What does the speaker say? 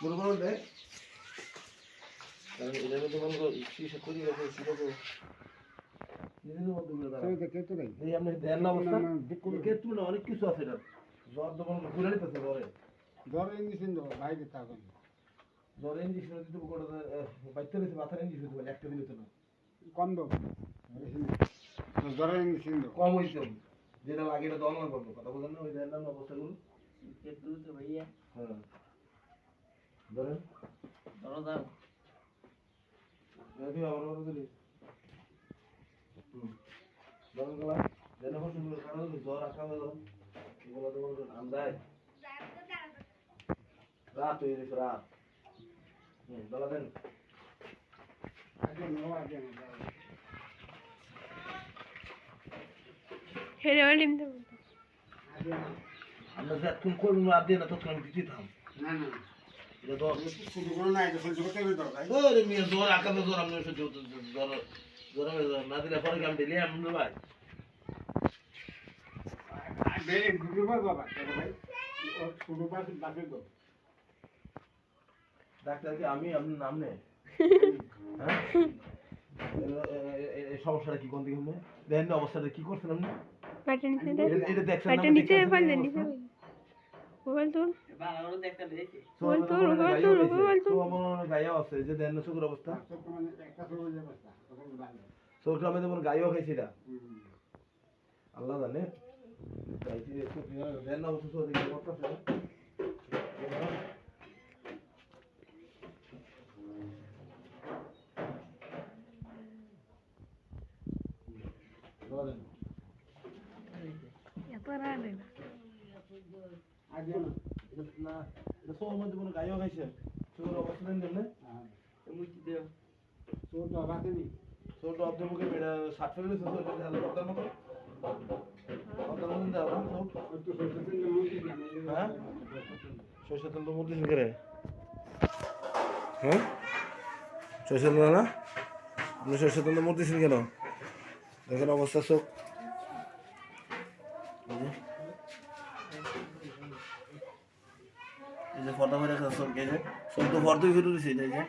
বড় বড় দেখ কারণ এটা মধ্যে মনে করো শীষে তৈরি হয়েছে সেটাকে নিজেদের মধ্যে গুলো দাঁড়া এই আপনি দেন না অবস্থা কেতু না অনেক কিছু আছে এটা জ্বর তো মনে ঘুরে নিতেছে জ্বরে ইঞ্জেকশন দাও বাইরে থাকুন জ্বরে ইঞ্জেকশন দিতে কোটা বাইতে দিতে মাথার ইঞ্জেকশন দিতে একটা দিলে তো না কম দাও জ্বরে ইঞ্জেকশন দাও কম হইছে যেটা লাগে এটা দল না করবো কথা বলেন না ওই দেন না অবস্থাগুলো কেতু তো ভাইয়া হ্যাঁ ধরেন ধরো দাও দেখি আবার দিলি ধরেন গলা যেন হসুগুলো কারণ জ্বর আকাম এলো এগুলো তো বলবেন আন্দায় রাত হয়ে গেছে রাত গলা দেন হেরে ওলিম তো আমরা যতক্ষণ করবো রাত দিয়ে না ততক্ষণ আমি দিতাম না না এটা তো শুধু কোনো না এটা সহ্য করতে হবে দরকার ওরে মেয়ে জ্বর আকামে জ্বর আমি সহ্য জ্বর জ্বর না দিলে পরে আমি দিলে আমি ভাই ডাক্তার কি আমি আপনার নাম নেই হ্যাঁ এই সমস্যাটা কি কোন দিকে হবে দেখেন না অবস্থাটা কি করছেন আপনি এটা দেখছেন না নিচে ফেলেন নিচে মোবাইল তো বাংলা দেখতে দেখি মোবাইল তো আমার গায়া আছে যে দেন না সুগর অবস্থা একটা সুগর অবস্থা সোকরা মধ্যে মন গায়ও খাইছে এটা আল্লাহ জানে তাইছি একটু দেন না অবস্থা তো দেখি করতেছে বলেন এতরা দেন আগে না এটা সোর মধ্যে মন গায়ও খাইছে সুগর অবস্থা দেন না হ্যাঁ মুক্তি দেও সোর তো আবাতে নি ছোট অর্ধের মুখে বেড়া 60 ফেলে ছোট এটা হলো কথার মতো কথার মতো দাও হ্যাঁ সরষের তেল তো মধ্যে করে হ্যাঁ সরষের তেল না আপনি সরষের তেল মধ্যে কেন দেখেন অবস্থা চোখ এই যে ফটো করে চোখ গেছে চোখ তো ফটো ফেলে দিছে এই যে